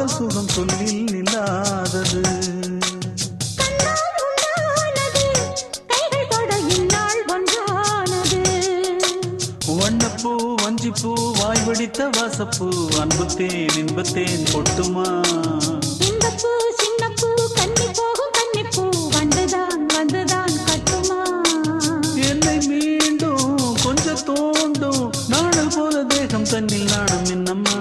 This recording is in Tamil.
காதல் சுகம் சொல்லில் நில்லாதது. வண்ணப்பூ வஞ்சிப்பூ வாய் வெடித்த வாசப்பூ அன்புத்தேன் இன்பத்தேன் கொட்டுமா. இந்தப்பூ சின்னப்பூ கன்னி போகும் கன்னிப்பூ வந்துதான் வந்துதான் கட்டுமா. என்னை மீண்டும் கொஞ்சம் தோண்டும் நாடல் போல தேகம் தன்னில் நாடம் என்னம்மா.